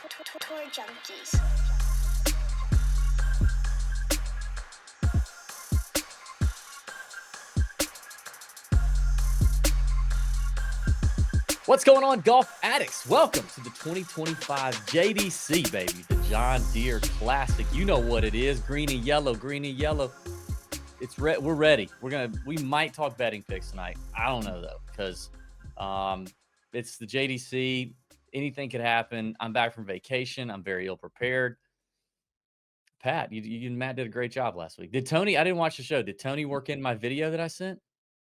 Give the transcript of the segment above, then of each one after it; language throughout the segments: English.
Tour junkies. What's going on, golf addicts? Welcome to the 2025 JDC, baby, the John Deere Classic. You know what it is, green and yellow, green and yellow. We're ready. We might talk betting picks tonight. I don't know though, because it's the JDC. Anything could happen. I'm back from vacation. I'm very ill prepared. Pat, you and Matt did a great job last week. Did Tony? I didn't watch the show. Did Tony work in my video that I sent?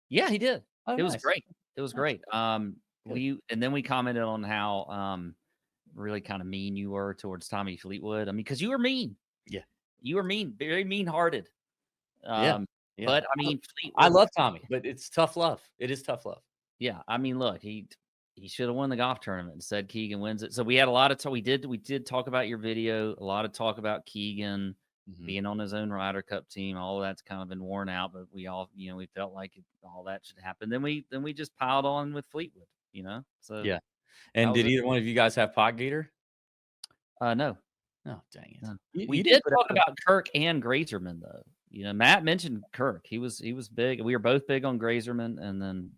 Yeah, he did. Oh, It was nice. great. It was Nice. great. Good. Then we commented on how really kind of mean you were towards Tommy Fleetwood. I mean, because you were mean. Yeah. You were mean, very mean-hearted. Yeah. But I mean, I Fleetwood, love Tommy, but it's tough love. It is tough love. yeah. I mean, look, he should have won the golf tournament. Instead, Keegan wins it. So we had a lot of talk. We did talk about your video. A lot of talk about Keegan being on his own Ryder Cup team. All of that's kind of been worn out, but we all, we felt like all that should happen. Then we just piled on with Fleetwood. So Yeah. And did either one of you guys have Pot Gator? no. Oh, dang it. No. You We did did talk about Kirk and Grazerman though. Matt mentioned Kirk. He was big. We were both big on Grazerman and then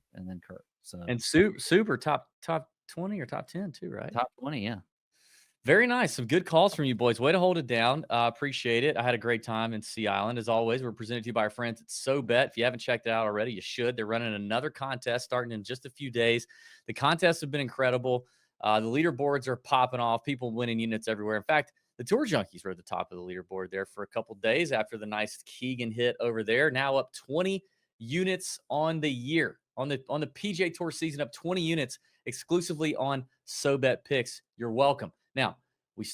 Kirk. So and super top 20 or top 10 too, right? top 20, yeah. Very nice. Some good calls from you boys. Way to hold it down. Appreciate it. I had a great time in Sea Island. As always, we're presented to you by our friends at SoBet. If you haven't checked it out already, you should. They're running another contest starting in just a few days. The contests have been incredible. The leaderboards are popping off. People winning units everywhere. In fact, the Tour Junkies were at the top of the leaderboard there for a couple days after the nice Keegan hit over there. Now up 20 units on the year. On the PGA Tour season, up 20 units exclusively on SoBet picks. You're welcome. Now, we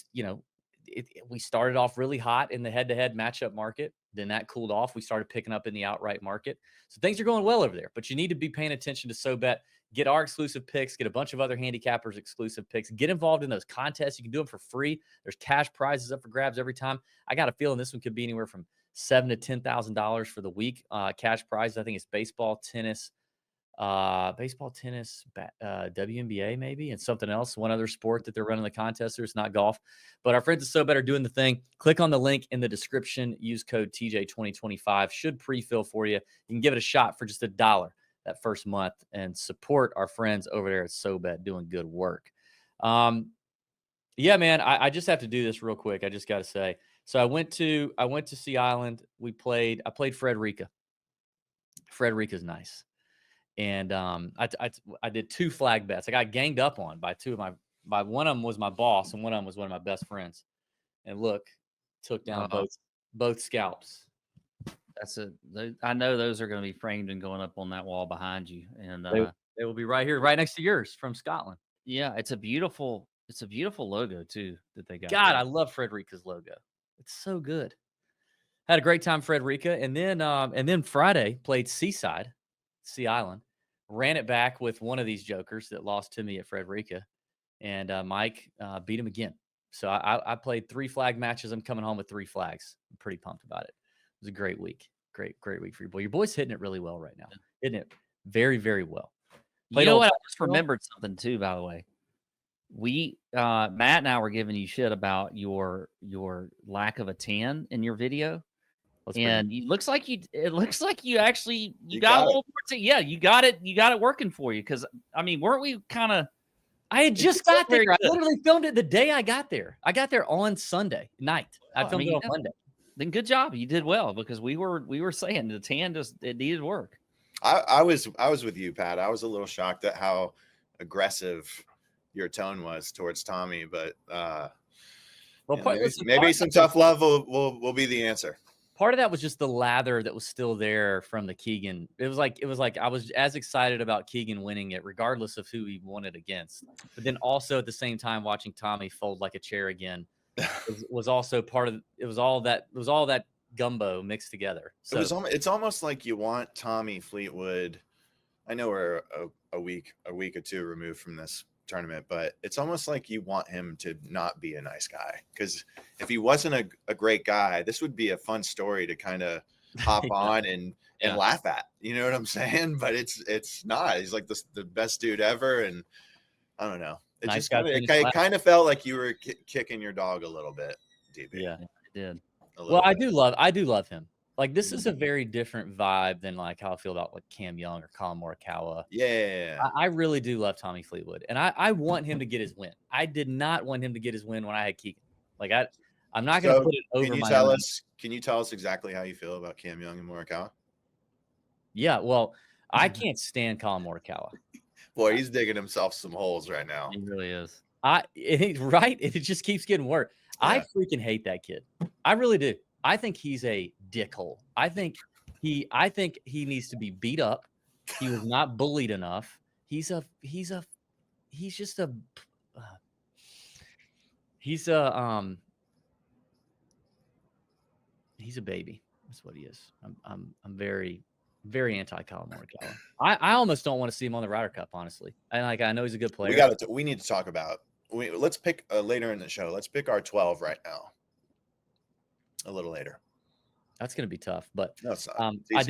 started off really hot in the head-to-head matchup market. Then that cooled off. We started picking up in the outright market. So things are going well over there. But you need to be paying attention to SoBet. Get our exclusive picks. Get a bunch of other handicappers' exclusive picks. Get involved in those contests. You can do them for free. There's cash prizes up for grabs every time. I got a feeling this one could be anywhere from $7,000 to $10,000 for the week. Cash prizes. I think it's baseball, tennis, WNBA maybe, and something else, one other sport that they're running the contest. It's not golf, but our friends at SoBet are doing the thing. Click on the link in the description, use code TJ2025, should pre-fill for you. You can give it a shot for just $1 that first month and support our friends over there at SoBet doing good work. Yeah, man, I just have to do this real quick. I just got to say, so I went to Sea Island. I played Frederica. Frederica's nice. And I did 2 flag bets. I got ganged up on by one of them was my boss, and one of them was one of my best friends. And look, took down both scalps. I know those are going to be framed and going up on that wall behind you, and they will be right here, right next to yours from Scotland. Yeah, it's a beautiful logo too that they got. God, I love Frederica's logo. It's so good. Had a great time, Frederica, and then Friday played Seaside, Sea Island. Ran it back with one of these jokers that lost to me at Frederica, and Mike beat him again. So I played 3 flag matches. I'm coming home with 3 flags. I'm pretty pumped about it. It was a great week. Great week for your boy. Your boy's hitting it really well right now. Hitting it very, very well. You know what? I just remembered something too, by the way. We Matt and I were giving you shit about your lack of a tan in your video. And it looks like you actually got a little more. Yeah, you got it working for you. Because I mean, weren't we kind of? I had just got there. I literally filmed it the day I got there. I got there on Sunday night. I filmed it on Monday. Then good job, you did well, because we were saying the tan it needed work. I was with you, Pat. I was a little shocked at how aggressive your tone was towards Tommy, but maybe some tough love will be the answer. Part of that was just the lather that was still there from the Keegan. It was like I was as excited about Keegan winning it, regardless of who he won it against. But then also at the same time, watching Tommy fold like a chair again was also part of. It was all that gumbo mixed together. So it's almost like you want Tommy Fleetwood. I know we're a week or two removed from this tournament, but it's almost like you want him to not be a nice guy, because if he wasn't a great guy, this would be a fun story to kind of hop on and laugh at, you know what I'm saying? But it's not. He's like the best dude ever, and I don't know. It Nice just guy kind of finished it last. kind of felt like you were kicking your dog a little bit, DB. Yeah, it did. Well, I bit. do love him. Like, this is a very different vibe than like how I feel about like Cam Young or Colin Morikawa. Yeah. I really do love Tommy Fleetwood, and I want him to get his win. I did not want him to get his win when I had Keegan. Like, I'm not going to put it over can you my tell own. us? Can you tell us exactly how you feel about Cam Young and Morikawa? Yeah, well, I can't stand Colin Morikawa. Boy, he's digging himself some holes right now. He really is. Right? It just keeps getting worse. Yeah. I freaking hate that kid. I really do. I think he's a dickhole. I think he needs to be beat up. He was not bullied enough. He's a he's a baby. That's what he is. I'm very, very anti Colin Morikawa. I almost don't want to see him on the Ryder Cup, honestly. I know he's a good player. We need to talk about. Let's pick later in the show. Let's pick our 12 right now. A little later. That's going to be tough, but no, it's not. I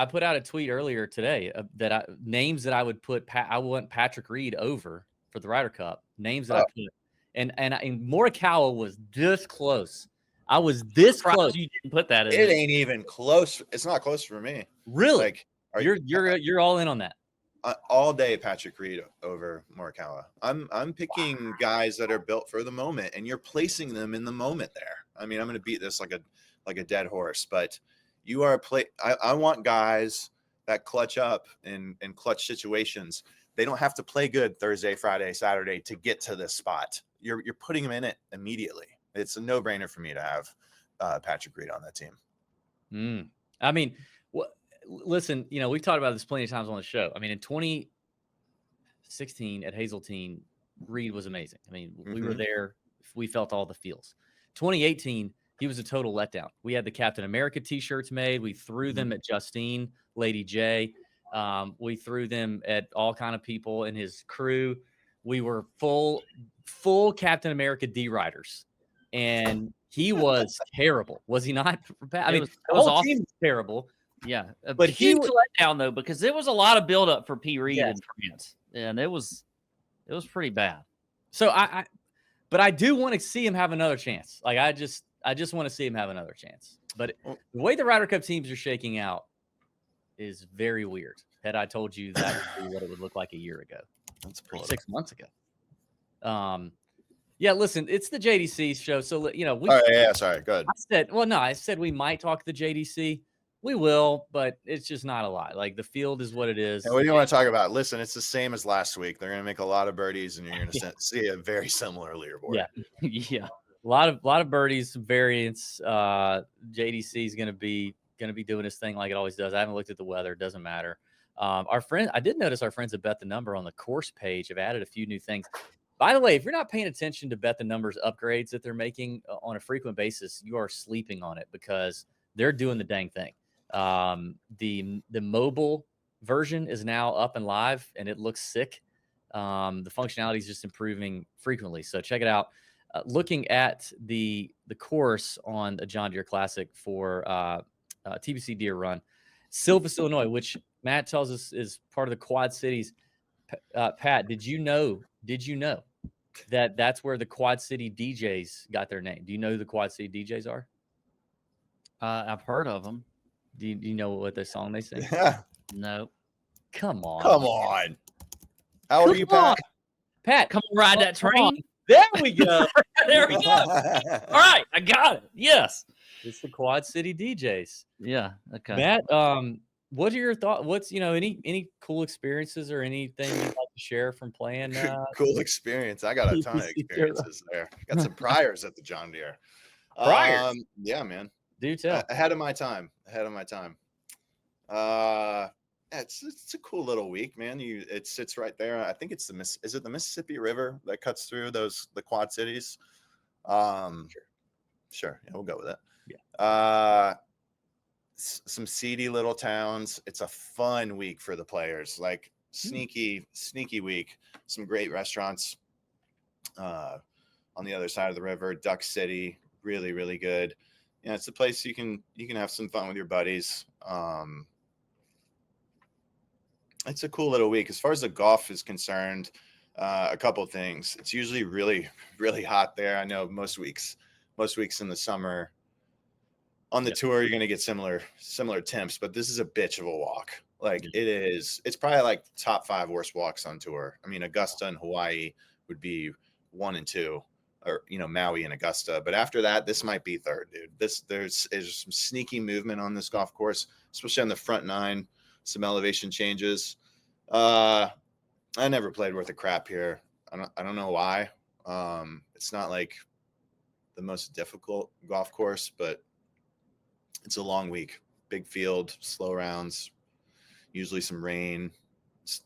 put out a tweet earlier today that names that I would put. I want Patrick Reed over for the Ryder Cup. Names that I put, and Morikawa was this close. I was this close. You didn't put that in. It ain't even close. It's not close for me. Really? Like, you're all in on that? All day, Patrick Reed over Morikawa. I'm picking guys that are built for the moment, and you're placing them in the moment there. I mean, I'm going to beat this like a dead horse, but you are I want guys that clutch up in clutch situations. They don't have to play good Thursday, Friday, Saturday to get to this spot. You're putting them in it immediately. It's a no-brainer for me to have Patrick Reed on that team. I mean, listen, we've talked about this plenty of times on the show. I mean, in 2016 at Hazeltine, Reed was amazing. I mean, we were there. We felt all the feels. 2018, he was a total letdown. We had the Captain America T-shirts made. We threw them at Justine, Lady J. We threw them at all kind of people in his crew. We were full Captain America D riders, and he was terrible. Was he not? I mean, the whole team was terrible. Yeah, but he was let down though, because there was a lot of buildup for P. Reed in France, and it was pretty bad. So but I do want to see him have another chance. Like, I just want to see him have another chance. But the way the Ryder Cup teams are shaking out is very weird. Had I told you that would be what it would look like a year ago, 6 months ago. Yeah, listen, it's the JDC show, so sorry, go ahead. I said we might talk the JDC. We will, but it's just not a lot. Like, the field is what it is. And what do you want to talk about? Listen, it's the same as last week. They're going to make a lot of birdies, and you're going to see a very similar leaderboard. Yeah, yeah, a lot of birdies, some variance. JDC is going to be doing his thing like it always does. I haven't looked at the weather; it doesn't matter. I did notice our friends at Bet the Number on the course page have added a few new things. By the way, if you're not paying attention to Bet the Number's upgrades that they're making on a frequent basis, you are sleeping on it, because they're doing the dang thing. The mobile version is now up and live, and it looks sick. The functionality is just improving frequently, so check it out. Looking at the course on the John Deere Classic for TBC Deere Run, Silvis, Illinois, which Matt tells us is part of the Quad Cities. Pat, did you know that that's where the Quad City DJs got their name? Do you know who the Quad City DJs are? I've heard of them. Do you know what the song they sing? Yeah. No. Come on. How old are you, Pat? Pat, come on, ride that train. There we go. There we go. All right, I got it. Yes. It's the Quad City DJs. Yeah. Okay. Matt, what are your thoughts? What's any cool experiences or anything you'd like to share from playing? Cool experience. I got a ton of experiences there. Got some priors at the John Deere. Priors? Yeah, man. Do tell. Ahead of my time. It's a cool little week, man. It sits right there. I think it's is it the Mississippi River that cuts through the Quad Cities? Sure. Yeah, we'll go with it. Yeah. Some seedy little towns. It's a fun week for the players. Like, sneaky week. Some great restaurants on the other side of the river. Duck City, really, really good. Yeah, it's a place you can have some fun with your buddies. It's a cool little week. As far as the golf is concerned, A couple things. It's usually really, really hot there. I know most weeks in the summer on the tour, you're going to get similar temps, but this is a bitch of a walk. Like it's probably like top 5 worst walks on tour. I mean, Augusta and Hawaii would be 1 and 2, or, Maui and Augusta. But after that, this might be third, dude. There's some sneaky movement on this golf course, especially on the front 9, some elevation changes. I never played worth a crap here. I don't know why. It's not like the most difficult golf course, but it's a long week. Big field, slow rounds, usually some rain,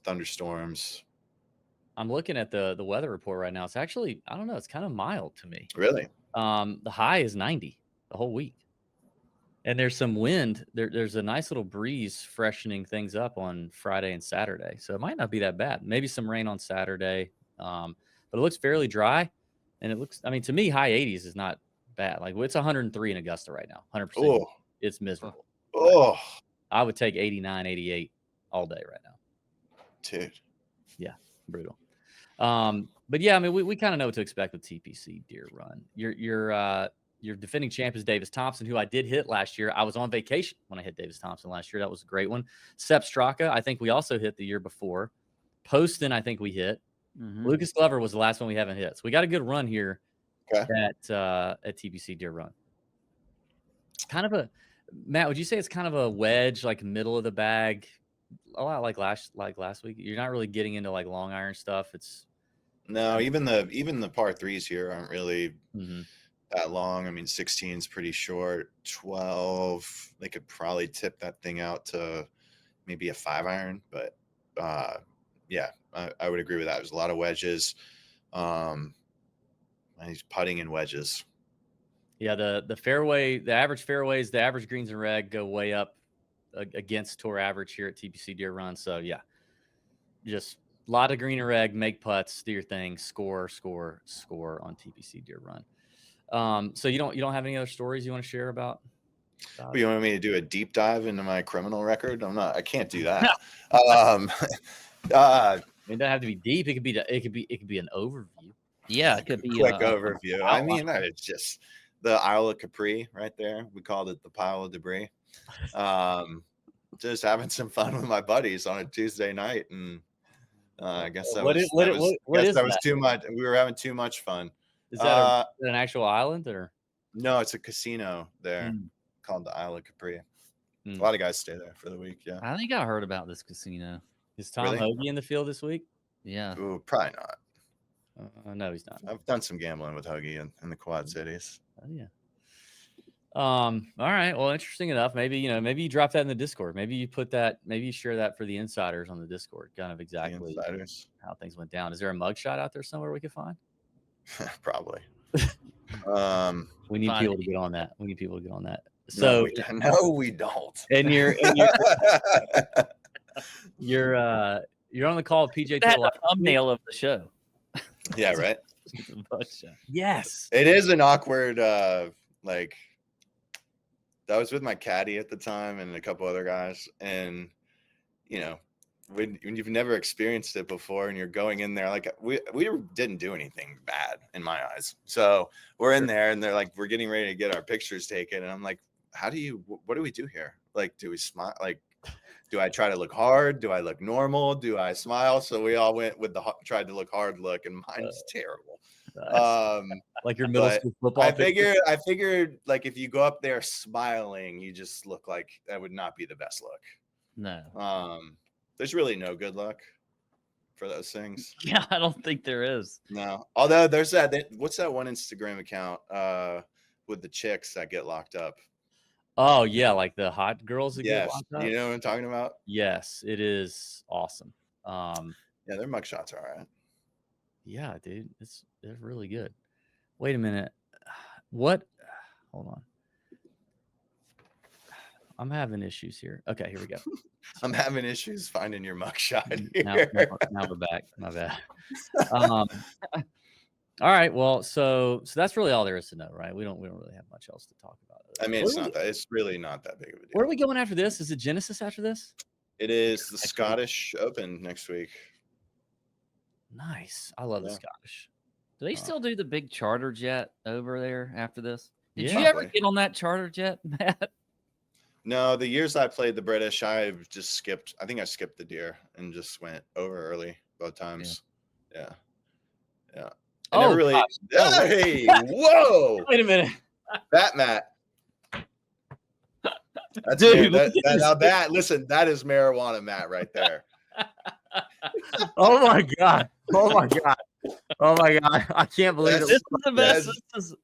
thunderstorms. I'm looking at the weather report right now. It's actually, I don't know, it's kind of mild to me. Really? The high is 90 the whole week. And there's some wind. There's a nice little breeze freshening things up on Friday and Saturday. So it might not be that bad. Maybe some rain on Saturday. But it looks fairly dry. And it looks, I mean, to me, high 80s is not bad. Like, it's 103 in Augusta right now. 100%. Oh. It's miserable. Oh. I would take 89, 88 all day right now. Dude. Yeah, brutal. But yeah, I mean, we kind of know what to expect with TPC Deere Run. Your defending champ is Davis Thompson, who I did hit last year. I was on vacation when I hit Davis Thompson last year. That was a great one. Sepp Straka, I think we also hit the year before. Poston, I think we hit. Mm-hmm. Lucas Glover was the last one we haven't hit. So we got a good run here at TPC Deere Run. Kind of a, Matt, would you say it's kind of a wedge, like middle of the bag, a lot like last week? You're not really getting into like long iron stuff. It's no, even the par 3s here aren't really that long. I mean, 16 is pretty short. 12, they could probably tip that thing out to maybe a 5 iron, but yeah, I would agree with that. There's a lot of wedges. And he's putting in wedges. Yeah, the fairway, the average fairways, the average greens and reg go way up against tour average here at TPC Deere Run. So yeah, just a lot of green and reg, make putts, do your thing, score on TPC Deere Run. So you don't have any other stories you want to share about? You want me to do a deep dive into my criminal record? I can't do that. It doesn't have to be deep. It could be an overview. Yeah, it could be a quick overview. I mean, it's just the Isle of Capri right there. We called it the pile of debris. Just having some fun with my buddies on a Tuesday night, and I guess that was too much. We were having too much fun. Is that an actual island or? No, it's a casino there called the Isle of Capri. A lot of guys stay there for the week. Yeah, I think I heard about this casino. Is Tom Hoagie in the field this week? Yeah. Ooh, probably not. No, he's not. I've done some gambling with Hoagie in the Quad Cities. Oh, yeah. All right. Well, interesting enough. Maybe you drop that in the Discord. Maybe you share that for the insiders on the Discord. Kind of exactly how things went down. Is there a mugshot out there somewhere we could find? Probably. We need people to get on that. So no, we don't. And you're on the call with PJ. That's the thumbnail of the show. Yeah, right. Yes, it is an awkward. Like, I was with my caddy at the time and a couple other guys, and when you've never experienced it before, and you're going in there, like we didn't do anything bad in my eyes. So we're in there, and they're like, we're getting ready to get our pictures taken, and I'm like, what do we do here? Like, do we smile? Like, do I try to look hard? Do I look normal? Do I smile? So we all went with tried to look hard look, and mine was terrible. Like your middle school football. I figured like if you go up there smiling, you just look like that would not be the best look. No. There's really no good luck for those things. Yeah, I don't think there is. No. Although there's what's that one Instagram account with the chicks that get locked up? Oh yeah, like the hot girls that get locked up. You know what I'm talking about? Yes, it is awesome. Yeah, their mugshots are all right. Yeah, dude, they're really good. Wait a minute. What? Hold on. I'm having issues here. Okay, here we go. I'm having issues finding your mugshot here. Now we're back. My bad. All right. Well, so that's really all there is to know, right? We don't really have much else to talk about. I mean, it's really not that big of a deal. Where are we going after this? Is it Genesis after this? It is the Scottish Open next week. Nice. I love the Yeah. Scottish. Do they still do the big charter jet over there after this? Did Yeah. you ever Probably. get on that charter jet, Matt? No, the years I played the British, I just skipped. I think I skipped the Deere and just went over early both times. Yeah. Yeah. I never really. gosh. Oh, Hey, whoa. wait a minute. That Matt. That's Dude, that, look at that, this. now that listen, that is marijuana Matt right there. Oh my god. Oh my god. Oh my god. I can't believe This it. is the best. That's-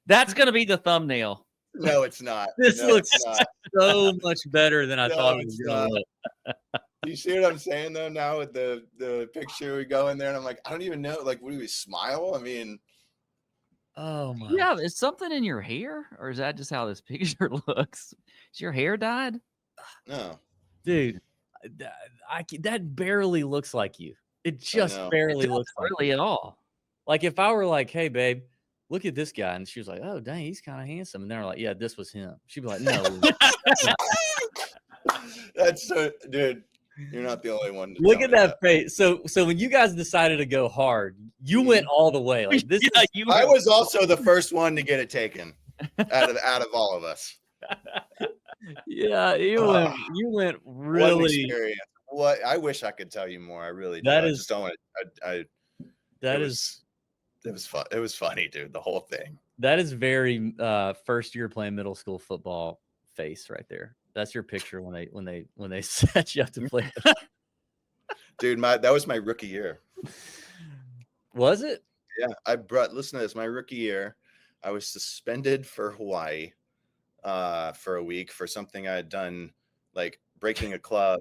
That's going to be the thumbnail. No, it's not. This No, looks it's not. so much better than I No, thought it was it's going not. to look. Do you see what I'm saying though? Now with the picture, we go in there and I'm like, I don't even know. Like, what do we smile? I mean, Oh my. Yeah, is something in your hair, or is that just how this picture looks? Is your hair dyed? no. Dude, that barely looks like you. It just know. barely It looks like really you. at all. Like if I were like, hey babe, look at this guy, and she was like, oh dang, he's kind of handsome, and they're like, yeah, this was him. She'd be like, no. That's so, dude. You're not the only one. To Look tell at me that face. So when you guys decided to go hard, you went all the way. Like this Yeah, is you I was also the first one to get it taken out of all of us. yeah, you went What an really. experience. What I wish I could tell you more. I really do. That I is- just don't want to. That it is was fun. It was funny, dude. The whole thing. that is very first year playing middle school football face right there. That's your picture when they set you up to play. Dude, that was my rookie year. Was it? Yeah, listen to this. My rookie year, I was suspended for Hawaii for a week for something I had done, like breaking a club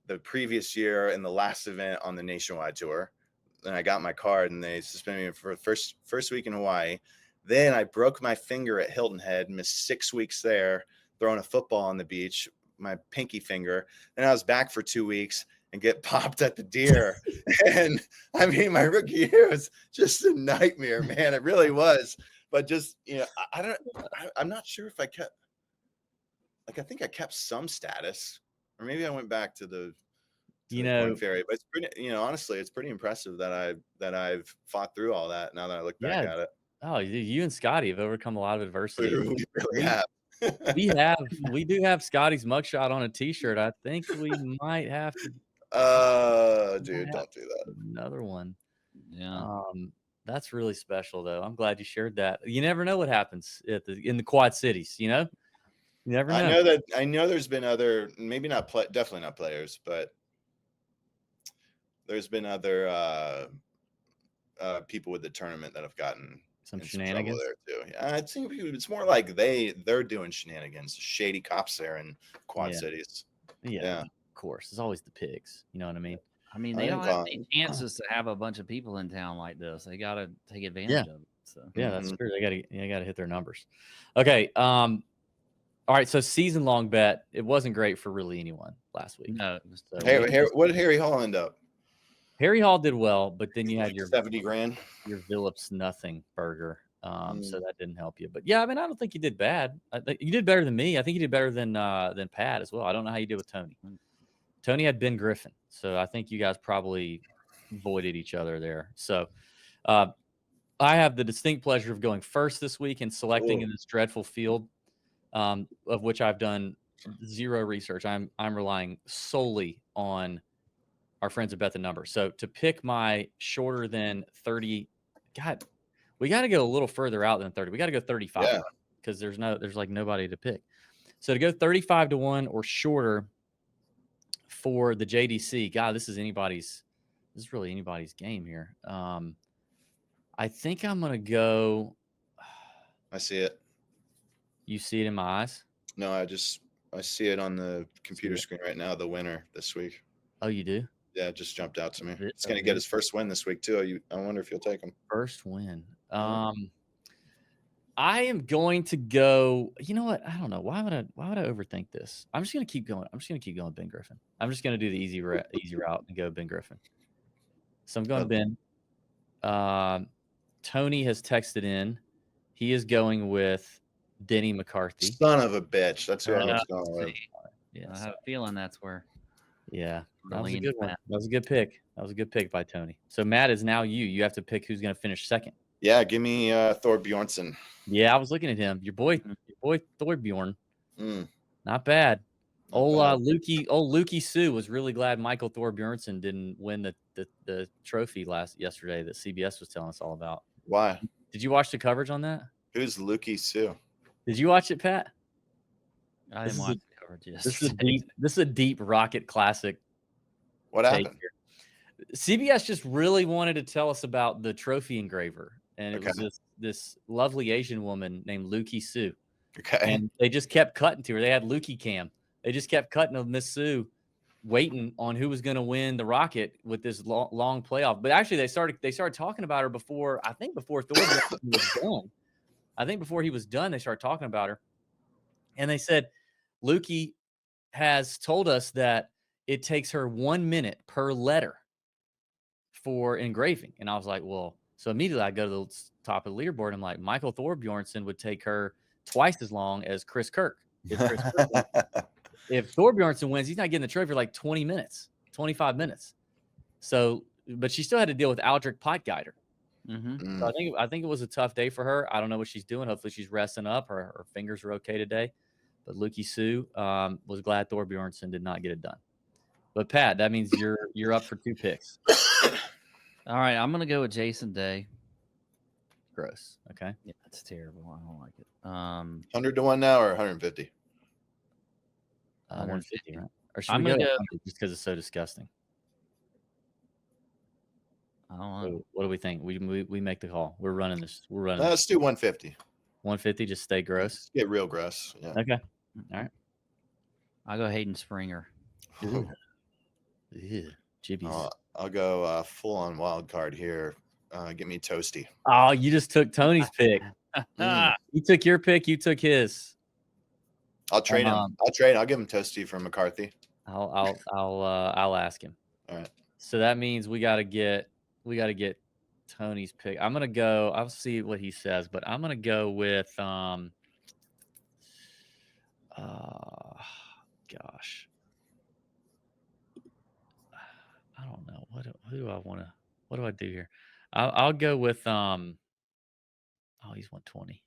the previous year in the last event on the nationwide tour. Then I got my card and they suspended me for the first week in Hawaii. Then I broke my finger at Hilton Head, missed 6 weeks there, throwing a football on the beach, my pinky finger. Then I was back for 2 weeks and get popped at the Deere. And I mean, my rookie year was just a nightmare, man. It really was. But just, I'm not sure if I kept, I think I kept some status, or maybe I went back to the Corn Ferry. But it's pretty, honestly, it's pretty impressive that I've fought through all that now that I look back at it. Oh, you and Scotty have overcome a lot of adversity. We really have. We do have Scotty's mugshot on a t-shirt. I think we might have to Dude, don't do that. another one. Yeah. That's really special though. I'm glad you shared that. You never know what happens in the Quad Cities, you never know. I know there's been other, maybe not definitely not players, but there's been other people with the tournament that have gotten some shenanigans there too. Yeah, I think it's more like they're doing shenanigans, shady cops there in Quad Cities. Yeah, of course. There's always the pigs. You know what I mean? I mean, they don't have any chances to have a bunch of people in town like this. They got to take advantage of it. So yeah, that's true. They got to hit their numbers. Okay. All right. So season long bet. It wasn't great for really anyone last week. No. What did Harry Hall end up? Harry Hall did well, but then you had your 70 grand, your Phillips nothing burger. So that didn't help you. But yeah, I mean, I don't think you did bad. I think you did better than me. I think you did better than Pat as well. I don't know how you did with Tony. Tony had Ben Griffin, so I think you guys probably voided each other there. So I have the distinct pleasure of going first this week and selecting in this dreadful field, of which I've done zero research. I'm relying solely on our friends at Bet the Number. So to pick my shorter than 30, God, we got to go a little further out than 30. We got to go 35 because there's like nobody to pick. So to go 35 to 1 or shorter for the JDC, God, this is really anybody's game here. I think I'm going to go. I see it. You see it in my eyes? No, I see it on the computer screen right now. The winner this week. Oh, you do? Yeah, it just jumped out to me. It's going to get his first win this week too. I wonder if you'll take him. First win. I am going to go. You know what? I don't know. Why would I overthink this? I'm just going to keep going. Ben Griffin. I'm just going to do the easy route and go Ben Griffin. So I'm going Ben. Tony has texted in. He is going with Denny McCarthy. Son of a bitch. That's who I was going with. Yeah, I have a feeling that's where. Yeah. That was a Lean good one. Matt. That was a good pick. That was a good pick by Tony. So Matt is now you. You have to pick who's going to finish second. Yeah, give me Thor Bjornsson. Yeah, I was looking at him. Your boy Thorbjorn. Mm, Not bad. not Old bad. Lukey Sue was really glad Michael Thorbjornson didn't win the trophy yesterday that CBS was telling us all about. Why? Did you watch the coverage on that? Who's Lukey Sue? Did you watch it, Pat? I This didn't is watch the coverage This is a yesterday. deep Rocket Classic. What take happened? here. CBS just really wanted to tell us about the trophy engraver, and it Okay. was this lovely Asian woman named Lukey Sue. Okay. And they just kept cutting to her. They had Lukey Cam. They just kept cutting of Miss Sue, waiting on who was going to win the Rocket with this long playoff. But actually, they started talking about her before Thor was done. I think before he was done, they started talking about her, and they said Lukey has told us that it takes her 1 minute per letter for engraving. And I was like, well, so immediately I go to the top of the leaderboard. I'm like, Michael Thorbjornsson would take her twice as long as Chris Kirk. If Thorbjornsson wins, he's not getting the trophy for like 20 minutes, 25 minutes. So, but she still had to deal with Aldrich Potgeider. Mm-hmm. So I think it was a tough day for her. I don't know what she's doing. Hopefully she's resting up. Her fingers are okay today. But Lukey Sue was glad Thorbjornsson did not get it done. But Pat, that means you're up for 2 picks. All right, I'm gonna go with Jason Day. Gross. Okay. Yeah, that's terrible. I don't like it. 100 to 1 now or 150? 150, right? Or should I'm we go gonna go- 100 just because it's so disgusting? I don't know. What do we think? We make the call. We're running this. We're running this. Let's do 150. 150. Just stay gross. Get real gross. Yeah. Okay. All right. I'll go Hayden Springer. Ew. Ew. Jibbies. I'll go full on wild card here. Get me Toasty. Oh, you just took Tony's pick. You took your pick. You took his. I'll trade him. I'll give him Toasty from McCarthy. I'll ask him. All right. So that means we got to get Tony's pick. I'm gonna go. I'll see what he says, but I'm gonna go with gosh, I don't know who do I want to. What do I do here? I'll go with oh, he's 120.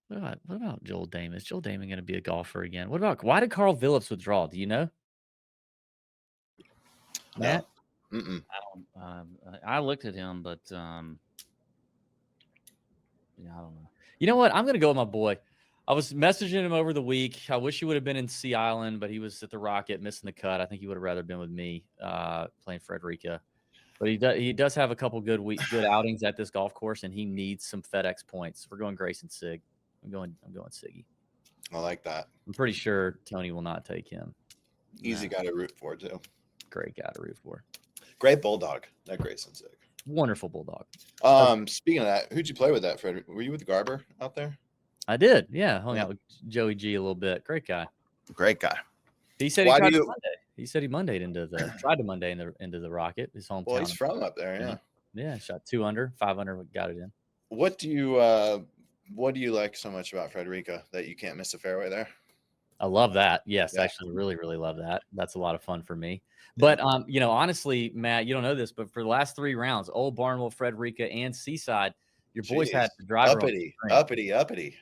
What about Joel Damon? Is Joel Damon going to be a golfer again? Why did Carl Phillips withdraw? Do you know? Matt? Mm-mm. I looked at him, but yeah, I don't know. You know what? I'm going to go with my boy. I was messaging him over the week. I wish he would have been in Sea Island, but he was at the Rocket missing the cut. I think he would have rather been with me playing Frederica. But he does have a couple good outings at this golf course, and he needs some FedEx points. We're going Grayson Sig. I'm going Siggy. I like that. I'm pretty sure Tony will not take him. Easy guy to root for too. Great guy to root for. Great bulldog. That Grayson's sick. Wonderful bulldog. Speaking of that, who'd you play with that, Frederick? Were you with Garber out there? I did. Yeah, hung out with Joey G a little bit. Great guy. Great guy. He said he tried to Monday. He said he Mondayed tried to Monday into the Rocket, his hometown. Well, he's from up there, yeah. Yeah, shot 2 under, 5 under, got it in. What do you like so much about Frederica that you can't miss a fairway there? I love that. Yes, actually, really, really love that. That's a lot of fun for me. But honestly, Matt, you don't know this, but for the last 3 rounds, Old Barnwell, Frederica, and Seaside, your boys had the driver uppity.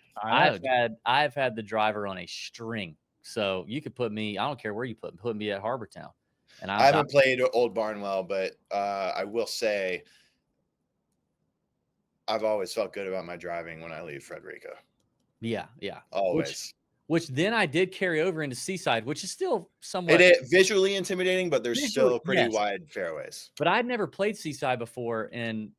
I've had the driver on a string. So you could put me, I don't care where you put me at Harbortown. And I haven't played Old Barnwell, but I will say I've always felt good about my driving when I leave Frederica. Yeah. Always. Which then I did carry over into Seaside, which is still somewhat visually intimidating, but there's still pretty wide fairways. But I'd never played Seaside before, and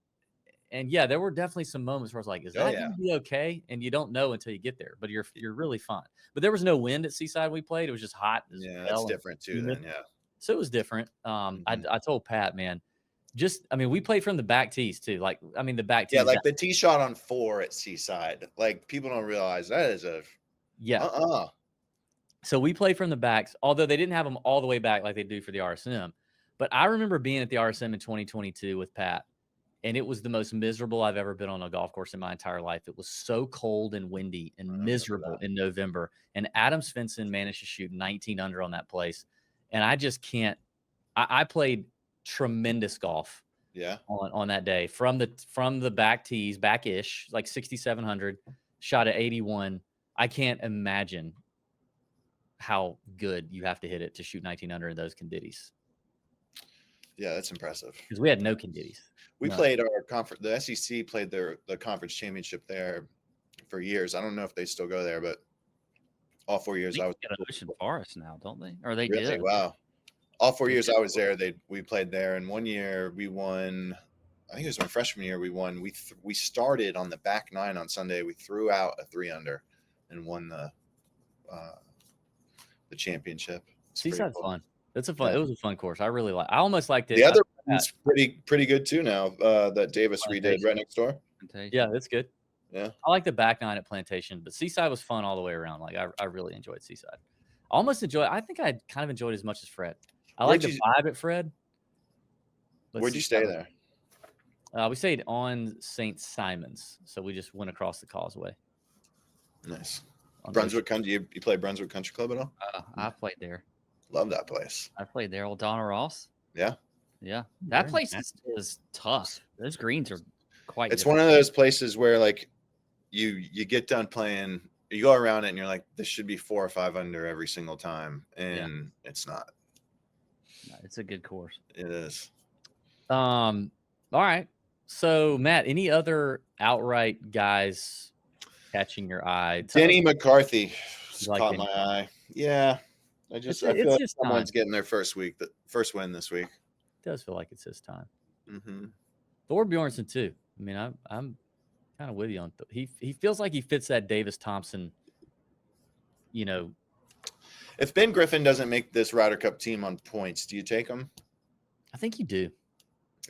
yeah, there were definitely some moments where I was like, "Is that going to be okay?" And you don't know until you get there, but you're really fine. But there was no wind at Seaside. We played; it was just hot. Yeah, that's different too. Then, yeah. So it was different. I told Pat, man, we played from the back tees too. The back tees. Yeah, like the tee shot on 4 at Seaside. Like people don't realize that is a. Yeah. So we played from the backs, although they didn't have them all the way back like they do for the RSM. But I remember being at the RSM in 2022 with Pat, and it was the most miserable I've ever been on a golf course in my entire life. It was so cold and windy and miserable in November. And Adam Svensson managed to shoot 19 under on that place. and I just can't. I played tremendous golf. Yeah. On that day from the back tees, back-ish, like 6,700, shot at 81. I can't imagine how good you have to hit it to shoot 1,900 in those conditions. Yeah, that's impressive. Because we had no conditions. We played our conference. The SEC played the conference championship there for years. I don't know if they still go there, but all 4 years I was at Ocean Forest now, don't they? Or they really? did? Wow. All 4 years I was there, we played there, and 1 year we won. I think it was my freshman year. We won. We started on the back nine on Sunday. We threw out a 3-under and won the championship. Seaside's cool. Fun. That's a fun. Yeah. It was a fun course. I really like. I almost liked it. The other one's pretty good too now. That Davis redid right next door. Yeah, that's good. Yeah, I like the back nine at Plantation, but Seaside was fun all the way around. Like I really enjoyed Seaside. I almost enjoyed. I think I kind of enjoyed it as much as Fred. I like the vibe at Fred. Where'd you stay there? We stayed on St. Simon's, so we just went across the causeway. Nice. Brunswick Country. You play Brunswick Country Club at all? I played there. Love that place. I played there. Old Donna Ross. Yeah. Yeah. That place is tough. Those greens are quite. It's one of those places where like you get done playing, you go around it, and you're like, this should be 4 or 5 under every single time, and it's not. No, it's a good course. It is. All right. So Matt, any other outright guys catching your eye? Denny McCarthy caught my eye. Yeah. I feel like someone's getting their first win this week. It does feel like it's his time. Mm-hmm. Thor Bjornsson too. I mean, I'm kind of with you on. He feels like he fits that Davis Thompson. You know, if Ben Griffin doesn't make this Ryder Cup team on points, do you take him? I think you do.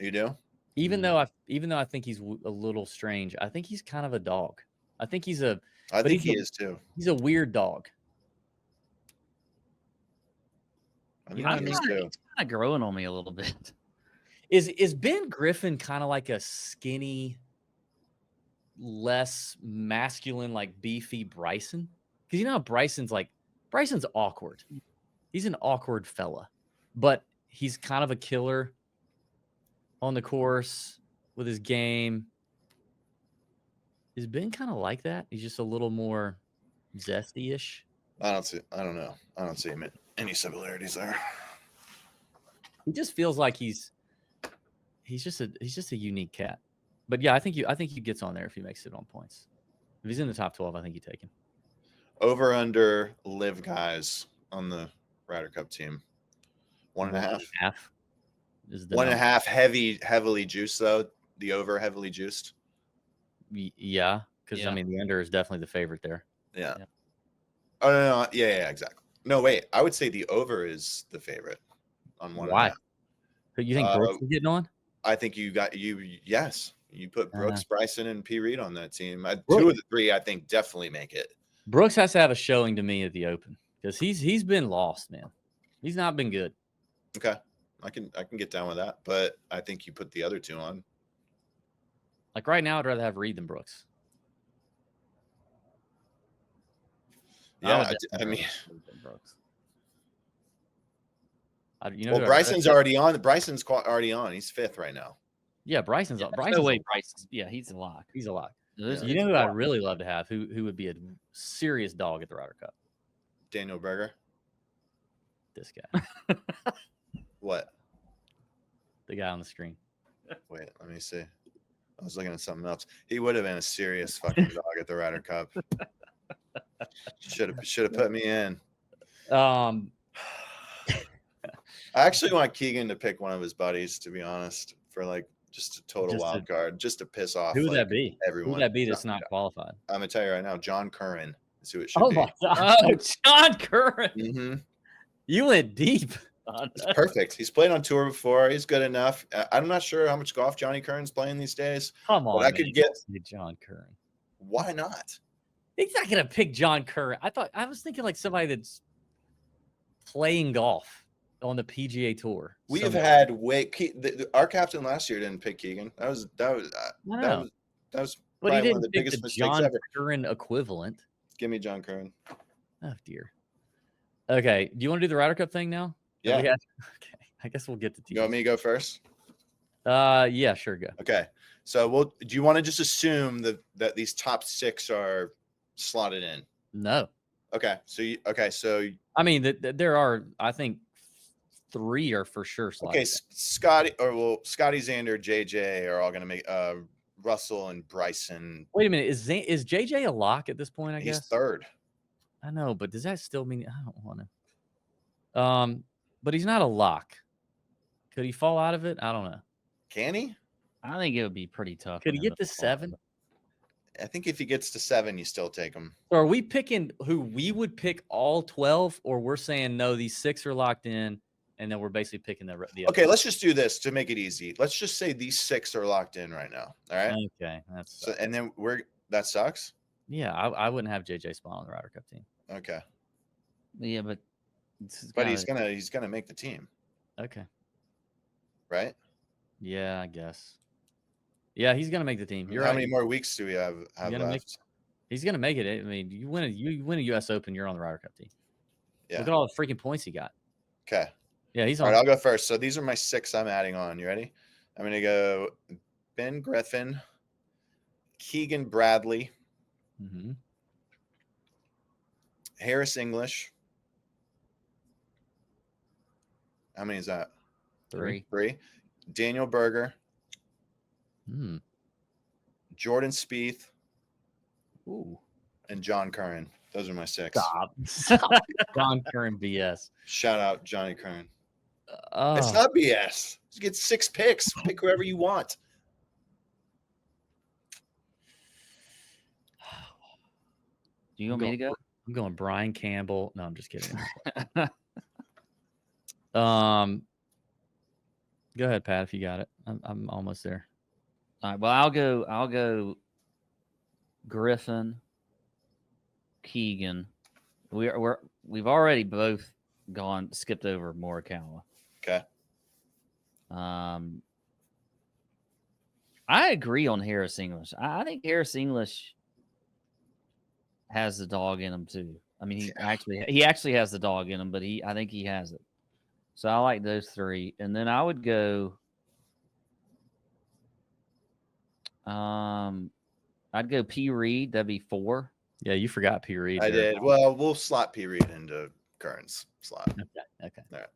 You do? Even though I think he's a little strange, I think he's kind of a dog. I think he's a. I think he is too. He's a weird dog. You know what I mean? He's kind of growing on me a little bit. Is Ben Griffin kind of like a skinny, less masculine, like beefy Bryson? Because you know how Bryson's awkward. He's an awkward fella, but he's kind of a killer on the course with his game. Is Ben kind of like that? He's just a little more zesty-ish. I don't know. I don't see him any similarities there. He just feels like he's just a unique cat. But yeah, I think he gets on there if he makes it on points. If he's in the top 12, I think you take him. Over under live guys on the Ryder Cup team. 1.5. 1.5 is the 1.5 heavily juiced though. The over heavily juiced. Yeah, because I mean the under is definitely the favorite there. Yeah. Oh no, yeah, exactly. No, wait. I would say the over is the favorite on 1.5. Why? So you think Brooks is getting on? I think yes. You put Brooks, Bryson, and P. Reed on that team. 2 of the 3, I think, definitely make it. Brooks has to have a showing to me at the Open because he's been lost, man. He's not been good. Okay, I can get down with that, but I think you put the other 2 on. Like right now, I'd rather have Reed than Brooks. Yeah, I mean, Brooks. Bryson's already on. Bryson's already on. He's 5th right now. Yeah, Bryson's on. No way, Bryson's. Yeah, he's a lock. He's a lock. Yeah. You know who I'd really love to have? Who would be a serious dog at the Ryder Cup? Daniel Berger. This guy. What? The guy on the screen. Wait, let me see. I was looking at something else. He would have been a serious fucking dog at the Ryder Cup. Should have put me in. I actually want Keegan to pick one of his buddies, to be honest, for like just a total wild card, just to piss off. Who would that be? Everyone. Who would that be that's not qualified? I'm gonna tell you right now, John Curran is who it should be. My God. Oh, John Curran. Mm-hmm. You went deep. It's perfect. He's played on tour before. He's good enough. I'm not sure how much golf Johnny Curran's playing these days. Come on, but I could get John Curran. Why not? He's not gonna pick John Curran. I was thinking like somebody that's playing golf on the PGA Tour. We have had our captain last year didn't pick Keegan. That was but he didn't one of the pick biggest the mistakes John ever. Curran equivalent. Give me John Curran. Oh dear. Okay, do you want to do the Ryder Cup thing now? Yeah. Okay. I guess we'll get to You want me to go first? Yeah, sure, go. Okay. So do you want to just assume that these top 6 are slotted in? No. Okay. So I mean, there are, I think, 3 are for sure slotted. Okay, Scotty Xander, JJ are all going to make Russell and Bryson. Wait a minute, is JJ a lock at this point? He's guess 3rd. I know, but does that still mean I don't want to? But he's not a lock. Could he fall out of it? I don't know. Can he? I think it would be pretty tough. Could he get to 7? I think if he gets to 7, you still take him. So are we picking who we would pick all 12, or we're saying no, these 6 are locked in, and then we're basically picking the Okay, let's just do this to make it easy. Let's just say these 6 are locked in right now. All right. Okay, and then that sucks. Yeah, I wouldn't have JJ Spawn on the Ryder Cup team. Okay. Yeah, but he's gonna make the team. Okay. Right. Yeah, I guess. Yeah, he's gonna make the team. How many more weeks do we have left? He's gonna make it. I mean, you win a U.S. Open, you're on the Ryder Cup team. Yeah. Look at all the freaking points he got. Okay. Yeah, he's on. All right, I'll go first. So these are my 6 I'm adding on. You ready? I'm gonna go Ben Griffin, Keegan Bradley, Harris English. How many is that? 3. Daniel Berger. Hmm. Jordan Spieth. Ooh. And John Curran. Those are my 6. Stop. John Curran BS. Shout out Johnny Curran. It's not BS. You get 6 picks. Pick whoever you want. Do you want me to go? I'm going Brian Campbell. No, I'm just kidding. Go ahead, Pat, if you got it. I'm almost there. All right. Well, I'll go Griffin, Keegan. We've already both skipped over Morikawa. Okay. I agree on Harris English. I think Harris English has the dog in him too. I mean, he actually has the dog in him, but I think he has it. So I like those 3, and then I would go. I'd go P. Reed. That'd be 4. Yeah, you forgot P. Reed. I did. Well, we'll slot P. Reed into Curran's slot. Okay. All right.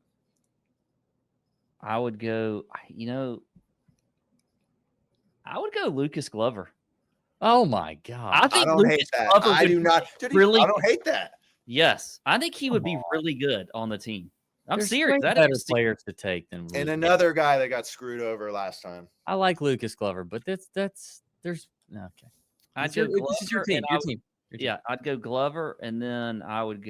I would go. I would go Lucas Glover. Oh my God! I don't hate that. I do not. Really, I don't hate that. Yes, I think he would be really good on the team. I'm There's serious. That better players to take than and another guy that got screwed over last time. I like Lucas Glover, but there's okay. I'd go Glover. This is your team. Your team. Yeah, I'd go Glover, and then I'd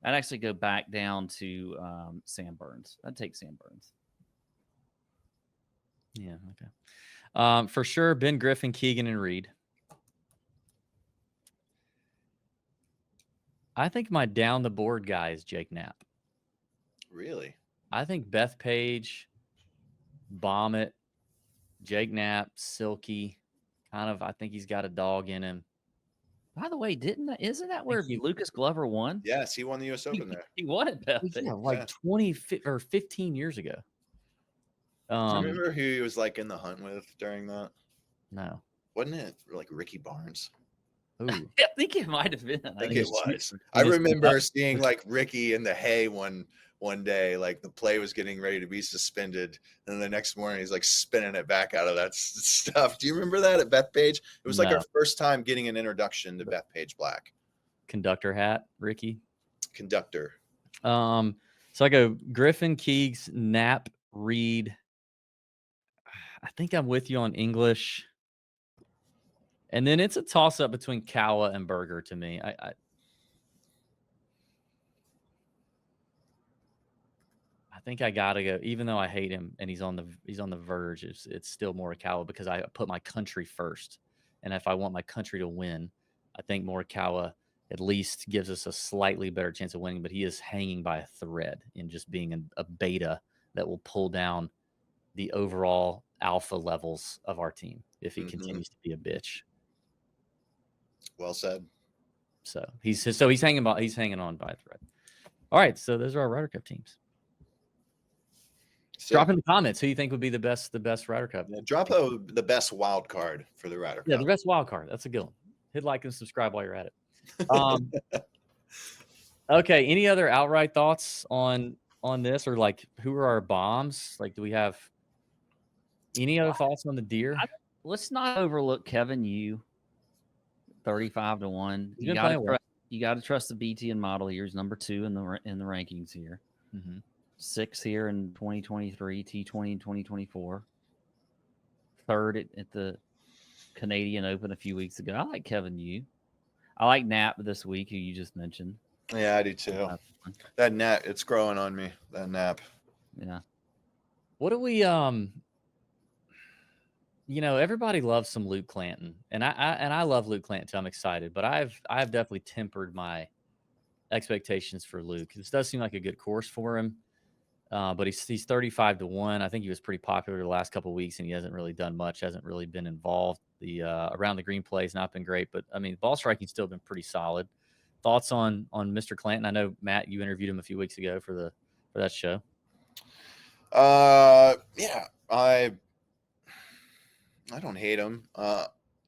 actually go back down to Sam Burns. I'd take Sam Burns. Yeah. Okay. For sure, Ben Griffin, Keegan, and Reed. I think my down the board guy is Jake Knapp. Really? I think Bethpage, Baumett, Jake Knapp, Silky, I think he's got a dog in him. By the way, isn't that where Lucas Glover won? Yes, he won the U.S. Open there. He won it, Bethpage. Yeah, like 20 or 15 years ago. Do you remember who he was like in the hunt with during that? No. Wasn't it like Ricky Barnes? Ooh. I think it might have been. I think it was. I remember seeing like Ricky in the hay one day, like the play was getting ready to be suspended, and the next morning he's like spinning it back out of that stuff. Do you remember that at Bethpage? It was like our first time getting an introduction to Bethpage Black. Conductor hat, Ricky. Conductor. So I go Griffin, Keegs, Knapp, Reed. I think I'm with you on English. And then it's a toss-up between Kawa and Berger to me. I think I gotta go, even though I hate him and he's on the verge. It's still Morikawa because I put my country first, and if I want my country to win, I think Morikawa at least gives us a slightly better chance of winning. But he is hanging by a thread in just being a beta that will pull down the overall alpha levels of our team if he continues to be a bitch. Well said. So he's hanging on by a thread. All right, so those are our Ryder Cup teams. Sick. Drop in the comments who you think would be the best Ryder Cup. Yeah, drop the best wild card for the Ryder Cup. Yeah, the best wild card. That's a good one. Hit like and subscribe while you're at it. Okay, any other outright thoughts on this, or like who are our bombs? Like, do we have any other thoughts on the Deere? Let's not overlook Kevin Yu, 35-1. He's been playing well. You got to trust the BTN model here. He's number 2 in the rankings here. 6 here in 2023, T20 in 2024. 3rd at the Canadian Open a few weeks ago. I like Kevin Yu. I like Knapp this week, who you just mentioned. Yeah, I do too. That Knapp, it's growing on me. That Knapp. Yeah. What do we everybody loves some Luke Clanton, and I love Luke Clanton too. I'm excited, but I've definitely tempered my expectations for Luke. This does seem like a good course for him, but he's 35-1. I think he was pretty popular the last couple of weeks, and he hasn't really done much. Hasn't really been involved. The around the green play has not been great, but I mean, ball striking's still been pretty solid. Thoughts on Mr. Clanton? I know Matt, you interviewed him a few weeks ago for that show. Yeah, I don't hate him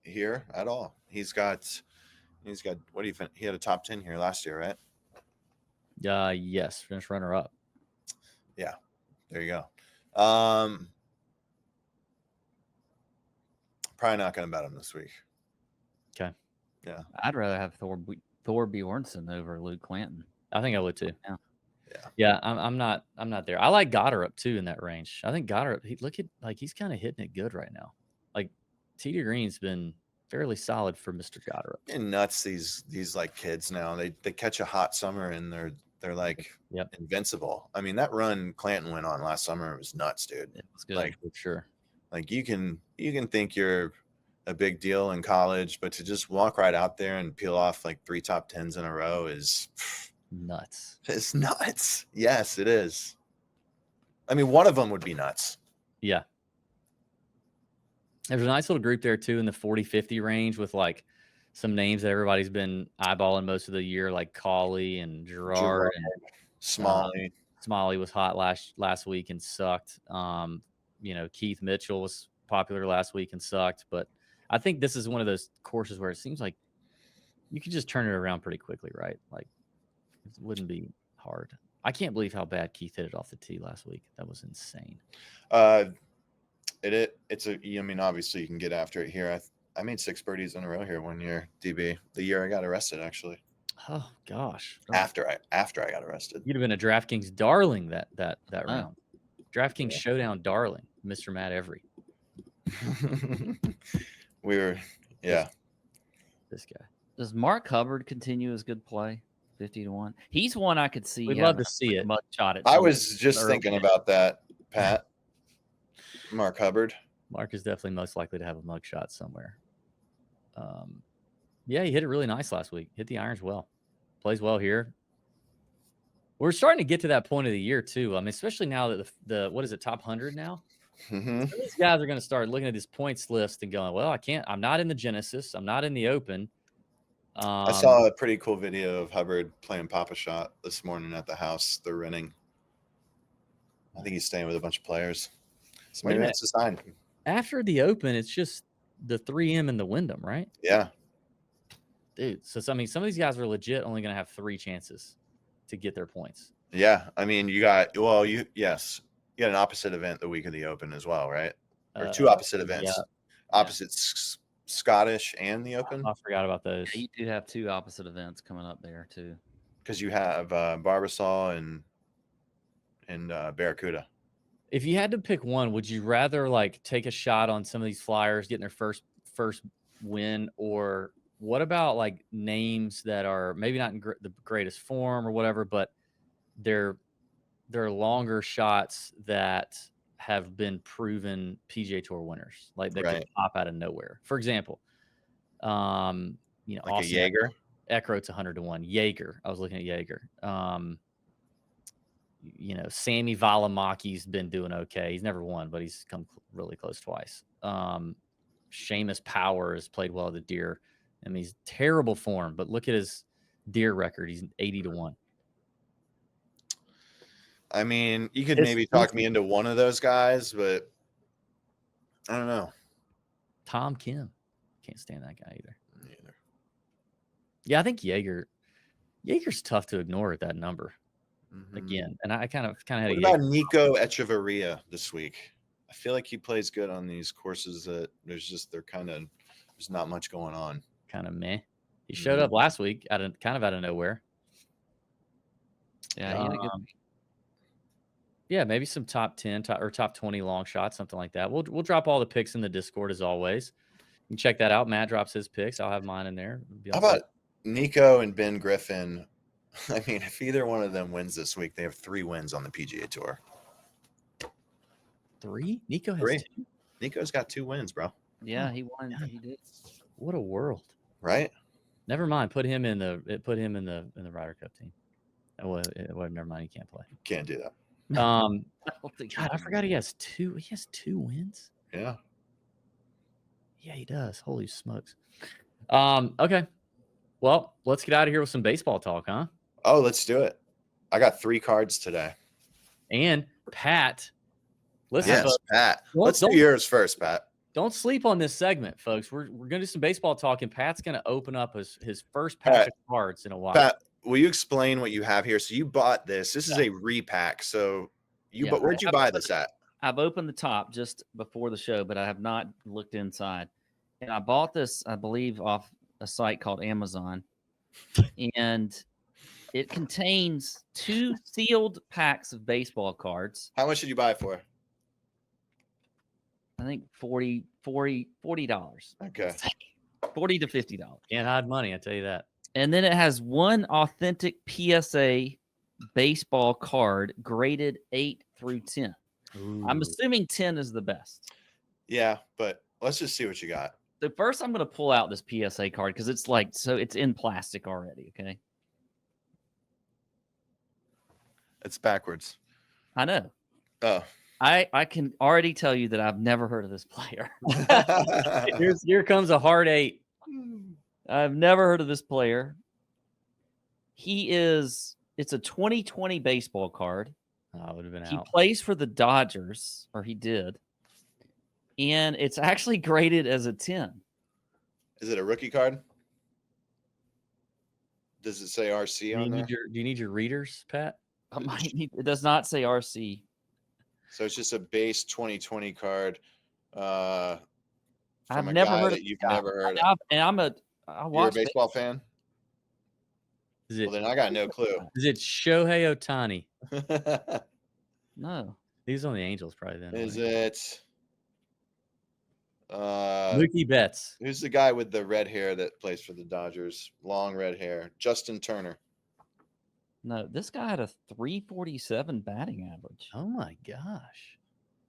here at all. He's got what do you think? He had a top 10 here last year, right? Yes, finished runner up. Yeah, there you go. Probably not going to bet him this week. Okay. Yeah, I'd rather have Thor Bjornsson over Luke Clanton. I think I would too. Yeah. I'm not there. I like Goddard up too in that range. I think Goddard. He's kind of hitting it good right now. Like T.D. Green's been fairly solid for Mr. Goddard. And nuts these like kids now. They catch a hot summer and they're like invincible. I mean, that run Clanton went on last summer was nuts, dude. It was good, like for sure. Like you can think you're a big deal in college, but to just walk right out there and peel off like 3 top 10s in a row is nuts. It's nuts. Yes, it is. I mean, one of them would be nuts. Yeah. There's a nice little group there too in the 40-50 range with like some names that everybody's been eyeballing most of the year, like Cauley and Gerard and Smalley. Smalley was hot last week and sucked. Keith Mitchell was popular last week and sucked. But I think this is one of those courses where it seems like you could just turn it around pretty quickly, right? Like it wouldn't be hard. I can't believe how bad Keith hit it off the tee last week. That was insane. Obviously you can get after it here. I made 6 birdies in a row here one year, DB. The year I got arrested, actually. Oh gosh. After I got arrested. You'd have been a DraftKings darling that round. DraftKings Showdown darling, Mr. Matt Every. This guy. Does Mark Hubbard continue his good play? 50-1. He's one I could see. We'd love to see it. Shot I was just thinking about that, Pat. Mark Hubbard. Mark is definitely most likely to have a mugshot somewhere. He hit it really nice last week. Hit the irons well. Plays well here. We're starting to get to that point of the year too. I mean, especially now that the what is it, top 100 now? Mm-hmm. These guys are going to start looking at this points list and going, well, I'm not in the Genesis. I'm not in the Open. I saw a pretty cool video of Hubbard playing Papa Shot this morning at the house they're renting. I think he's staying with a bunch of players. So maybe that's a sign. After the Open, it's just the 3M and the Wyndham, right? Yeah. Dude, so I mean, some of these guys are legit only going to have 3 chances to get their points. Yeah. I mean, you got an opposite event the week of the Open as well, right? Or 2 opposite events. Yeah. Opposites Scottish and the Open. I forgot about those. Yeah, you do have 2 opposite events coming up there too. Because you have Barbasol and Barracuda. If you had to pick one, would you rather like take a shot on some of these flyers getting their first win, or what about like names that are maybe not in the greatest form or whatever, but they're longer shots that have been proven PGA Tour winners, like they could pop out of nowhere. For example, like Austin a Jaeger. Eckroat's 100-1. Jaeger. I was looking at Jaeger. Sammy Valamaki's been doing okay. He's never won, but he's come really close twice. Seamus Power has played well at the Deere. I mean, he's terrible form, but look at his Deere record. He's 80-1. I mean, you could It's maybe talk me easy. into one of those guys, but I don't know. Tom Kim. Can't stand that guy either. Neither. Yeah, I think Jaeger's tough to ignore at that number again. And I kind of had What a about Nico Echeverria this week? I feel like he plays good on these courses that there's not much going on. kind of meh. He showed up last week out of nowhere. Yeah, he had a good Yeah, maybe some top 10 or top 20 long shots, something like that. We'll drop all the picks in the Discord as always. You can check that out. Matt drops his picks. I'll have mine in there. How about Nico and Ben Griffin? I mean, if either one of them wins this week, they have 3 wins on the PGA Tour. 3? Nico has 3. 2. Nico's got 2 wins, bro. Yeah, he won. God. He did. What a world. Right? Never mind. Put him in the Ryder Cup team. Well, never mind. He can't play. Can't do that. God, I forgot he has 2. He has 2 wins. Yeah. Yeah, he does. Holy smokes. Okay. Well, let's get out of here with some baseball talk, huh? Oh, let's do it. I got 3 cards today. And Pat, listen. Yes, folks, Pat. Let's do yours first, Pat. Don't sleep on this segment, folks. We're gonna do some baseball talk, and Pat's gonna open up his first pack of cards in a while. Pat, will you explain what you have here? So you bought this. This is a repack. So where'd you buy this at? I've opened the top just before the show, but I have not looked inside. And I bought this, I believe, off a site called Amazon. And it contains 2 sealed packs of baseball cards. How much did you buy it for? I think $40. Okay. $40 to $50. Can't hide money, I tell you that. And then it has 1 authentic PSA baseball card graded 8 through 10. Ooh. I'm assuming 10 is the best. Yeah, but let's just see what you got. So first I'm going to pull out this PSA card because it's it's in plastic already, okay? It's backwards. I know. Oh. I can already tell you that I've never heard of this player. Here comes a hard 8. I've never heard of this player. It's a 2020 baseball card. Oh, it would have been He out. plays for the Dodgers, or he did. And it's actually graded as a 10. Is it a rookie card? Does it say RC on there? Do you need your readers, Pat? It does not say RC. So it's just a base 2020 card. I've never heard of you've never heard of. You're a baseball fan? Well, then I got no clue. Is it Shohei Ohtani? No. He's on the Angels probably then. Is it Mookie Betts? Who's the guy with the red hair that plays for the Dodgers? Long red hair. Justin Turner. No, this guy had a 347 batting average. Oh my gosh.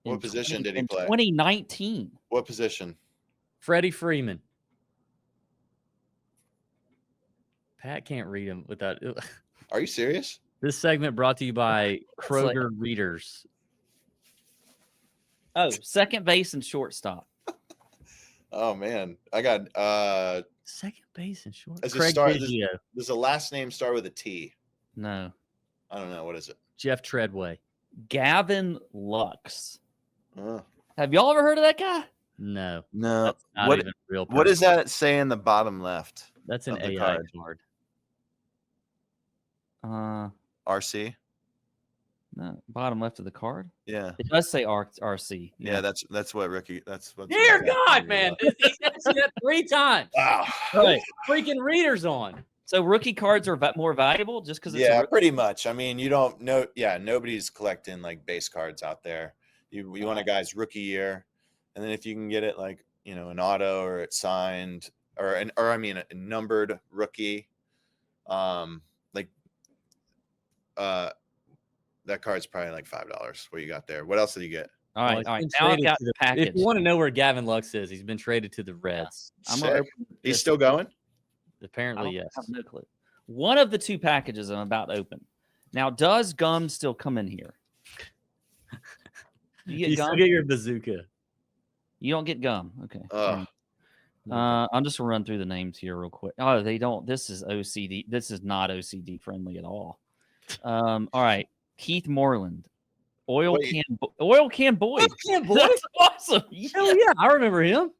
What position did he play? 2019. What position? Freddie Freeman. Pat can't read him without. Are you serious? This segment brought to you by Kroger Readers. Oh, second base and shortstop. Oh man, I got second base and short. Does the last name start with a T? No. I don't know. What is it? Jeff Treadway. Gavin Lux. Have y'all ever heard of that guy? No. No. That's not even real. What does that say in the bottom left? That's an AI card. RC? No, bottom left of the card. Yeah. It does say RC. Yeah, that's what Ricky. That's what. Dear God, man! He's got to see that 3 times. Wow. Right. Freaking readers on. So rookie cards are more valuable just because. Yeah, pretty much. I mean, you don't know. Yeah, nobody's collecting like base cards out there. You want a guy's rookie year, and then if you can get it like an auto or it's signed or a numbered rookie, that card's probably like $5. What you got there? What else did you get? All right. Now I've got the package. If you want to know where Gavin Lux is, he's been traded to the Reds. He's still going? Apparently, yes. I have no clue. One of the 2 packages I'm about to open. Now, does gum still come in here? You still get your bazooka. You don't get gum. Okay. I'm just going to run through the names here real quick. Oh, they don't. This is OCD. This is not OCD friendly at all. All right. Keith Moreland. Oil Wait. Can Boyd. Oil Can Boyd? That's awesome. Hell yeah, I remember him.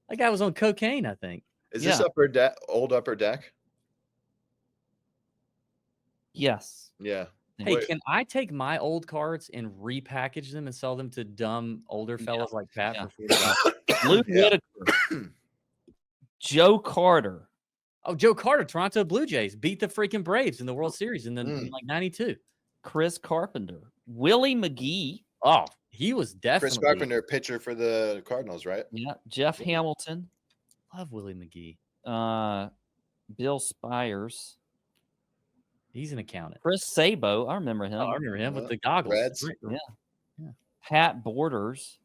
That guy was on cocaine, I think. Is this old upper deck? Yes. Yeah. Hey, Wait. can I take my old cards and repackage them and sell them to dumb older fellas like Pat Yeah. for $40? Luke Yeah. Whitaker. Joe Carter. Oh, Joe Carter, Toronto Blue Jays beat the freaking Braves in the World Series in like 92. Chris Carpenter. Willie McGee. Oh, he was definitely. Chris Carpenter, pitcher for the Cardinals, right? Yeah. Jeff Hamilton. Love Willie McGee. Bill Spires. He's an accountant. Chris Sabo. I remember him. Oh, I remember him with the goggles. Reds. Right. Yeah. Pat Borders.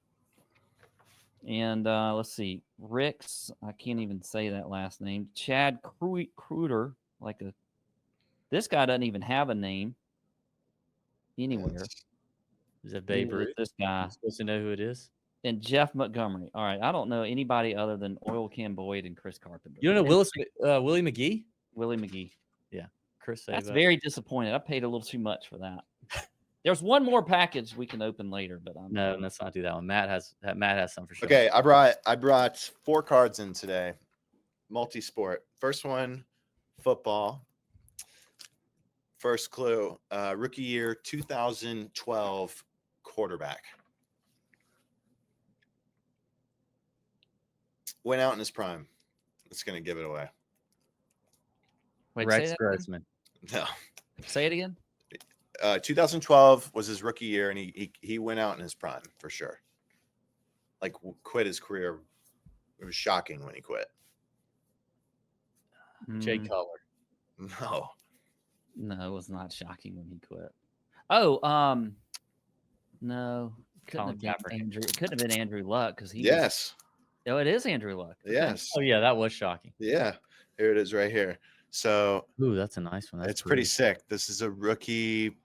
And let's see. Ricks. I can't even say that last name. Chad Kruder. This guy doesn't even have a name anywhere. Is that Babe Who is Ruth? this guy? I'm supposed to know who it is. And Jeff Montgomery. All right. I don't know anybody other than Oil Can Boyd and Chris Carpenter. You don't know Willie McGee? Willie McGee. Chris That's Sabo. very disappointing. I paid a little too much for that. There's one more package we can open later, but No, let's not do that one. Matt has some for sure. Okay, I brought 4 cards in today. Multi-sport. First one, football. First clue, rookie year 2012 quarterback. Went out in his prime. It's going to give it away. Wait, Rex say that again? Grossman. No. Say it again. 2012 was his rookie year, and he went out in his prime for sure. Like quit his career. It was shocking when he quit. Jay Cutler. No. No, it was not shocking when he quit. Oh, no. Colin Kaepernick. It couldn't have been Andrew Luck because he. Yes. Oh, it is Andrew Luck. Okay. Yes. Oh yeah, that was shocking. Yeah. Here it is right here. So Ooh, that's a nice one. That's it's pretty sick. This is a rookie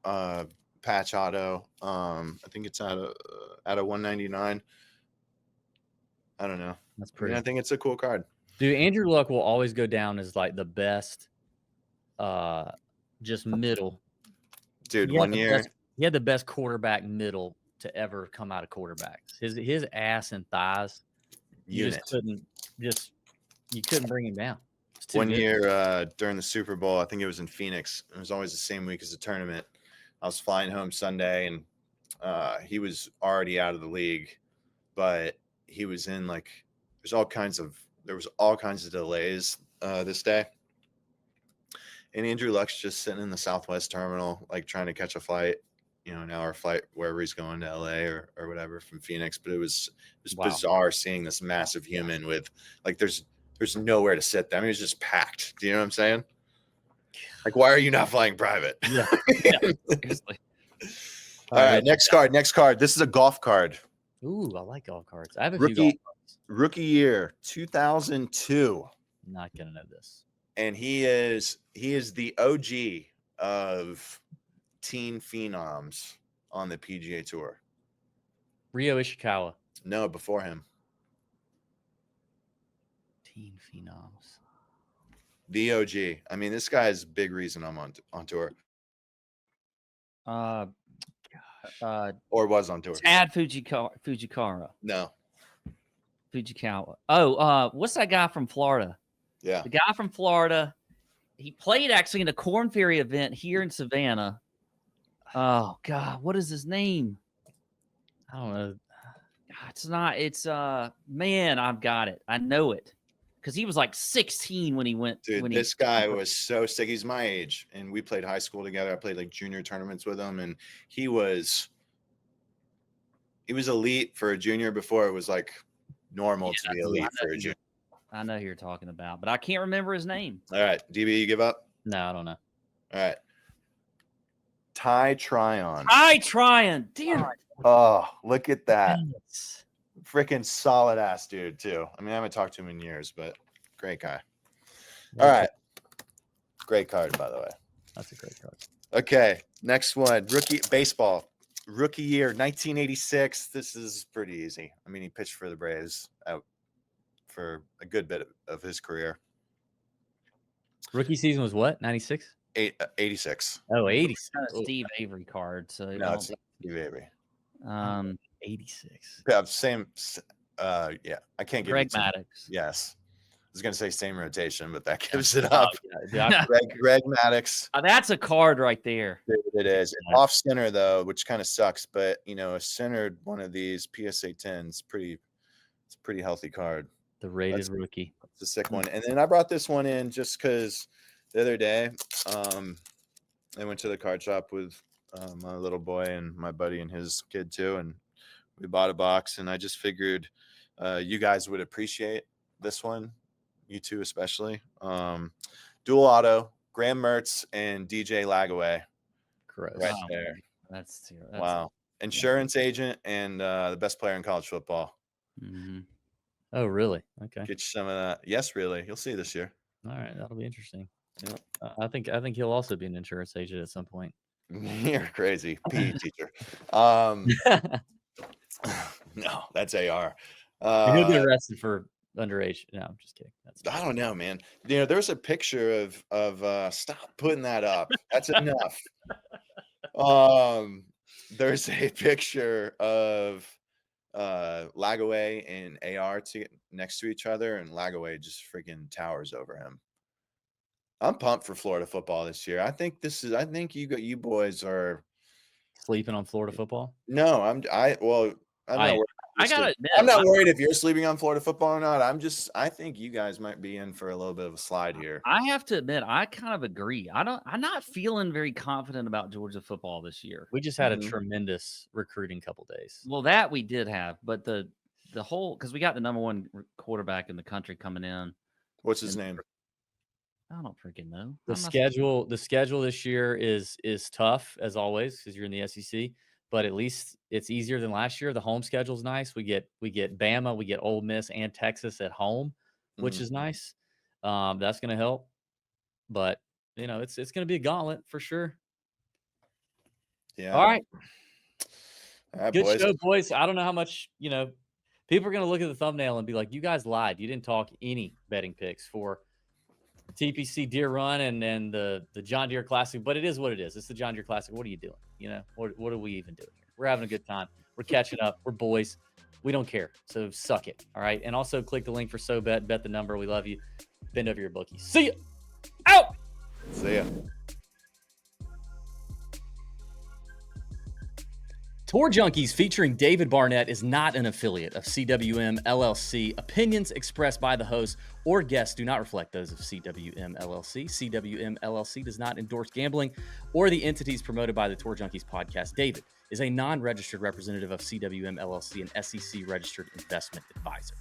patch auto. I think it's out of 199. I don't know. That's pretty. I think it's a cool card. Dude, Andrew Luck will always go down as like the best just middle. Dude, He had one the year best- he had the best quarterback middle to ever come out of quarterbacks. His ass and thighs, you couldn't bring him down. It's too one good. year during the Super Bowl, I think it was in Phoenix. It was always the same week as the tournament. I was flying home Sunday, and he was already out of the league, but he was in there was all kinds of delays this day. And Andrew Luck's just sitting in the Southwest terminal, like trying to catch a flight, an hour flight wherever he's going to LA or whatever from Phoenix. But it was Wow. bizarre seeing this massive human with there's nowhere to sit them. He was just packed. Do you know what I'm saying? Like, why are you not flying private? Yeah. Seriously. All right, next card. This is a golf card. Ooh, I like golf cards. I have a few golf cards. Rookie year 2002. Not gonna know this. And he is the OG of teen phenoms on the PGA Tour. Ryo Ishikawa. No, before him. Teen phenoms. The OG. I mean, this guy is a big reason I'm on tour. Or was on tour. Tad Fujikawa. No. Fujikawa. Oh, what's that guy from Florida? Yeah. The guy from Florida. He played actually in a Corn Ferry event here in Savannah. Oh God, what is his name? I don't know. It's man, I've got it. I know it. Because he was like 16 when he went. Dude, this guy was so sick. He's my age, and we played high school together. I played like junior tournaments with him, and he was elite for a junior before it was like normal to be elite for a junior. I know who you're talking about, but I can't remember his name. All right, DB, you give up? No, I don't know. All right. Ty Tryon. Damn it. Oh, look at that. Dang it. Freaking solid ass dude, too. I mean, I haven't talked to him in years, but great guy. All right. Great card, by the way. That's a great card. Okay. Next one. Rookie baseball. Rookie year 1986. This is pretty easy. I mean, he pitched for the Braves out for a good bit of his career. Rookie season was what? 96? 86. Oh, It's 86. kind of Steve Avery card. So No, it's not Steve Avery. 86. Yeah, same. Yeah, I can't give Greg you two. Maddox. Yes, I was gonna say same rotation, but that gives it Oh, up. yeah, Greg Maddox. That's a card right there. It is off center though, which kind of sucks. But a centered one of these PSA 10s, it's a pretty healthy card. the rated rookie. It's a sick one. And then I brought this one in just because the other day, I went to the card shop with my little boy and my buddy and his kid too, and we bought a box. And I just figured you guys would appreciate this one, you two especially. Dual auto, Graham Mertz and DJ Lagaway. Gross. Right there. That's Wow. Insurance agent and the best player in college football. Mm-hmm. Oh, really? Okay. Get you some of that. Yes, really. You'll see this year. All right, that'll be interesting. Yeah. I think he'll also be an insurance agent at some point. You're crazy. PE teacher. No, that's AR. He'll get arrested for underage. No, I'm just kidding. I don't know, man. There's a picture of stop putting that up. That's enough. There's a picture of Lagaway and AR next to each other, and Lagaway just freaking towers over him. I'm pumped for Florida football this year. I think you boys are sleeping on Florida football. No, I'm not worried. I'm not worried if you're sleeping on Florida football or not. I think you guys might be in for a little bit of a slide here. I have to admit, I kind of agree. I'm not feeling very confident about Georgia football this year. We just had a tremendous recruiting couple days. Well, that we did have, but the whole, because we got the number one quarterback in the country coming in. What's his name? I don't freaking know. The schedule this year is tough as always because you're in the SEC, but at least it's easier than last year. The home schedule is nice. We get Bama, we get Ole Miss and Texas at home, which is nice. That's going to help, but it's going to be a gauntlet for sure. Yeah. All right. Good boys. show, boys. I don't know how much people are going to look at the thumbnail and be like, "You guys lied. You didn't talk any betting picks for TPC Deere Run and the John Deere Classic," but it is what it is. It's the John Deere Classic. What are you doing? What are we even doing here? We're having a good time. We're catching up. We're boys. We don't care. So suck it. All right. And also click the link for SoBet. Bet the number. We love you. Bend over your bookies. See ya. Out. See ya. Tour Junkies featuring David Barnett is not an affiliate of CWM LLC. Opinions expressed by the host or guests do not reflect those of CWM LLC. CWM LLC does not endorse gambling or the entities promoted by the Tour Junkies podcast. David is a non-registered representative of CWM LLC, an SEC registered investment advisor.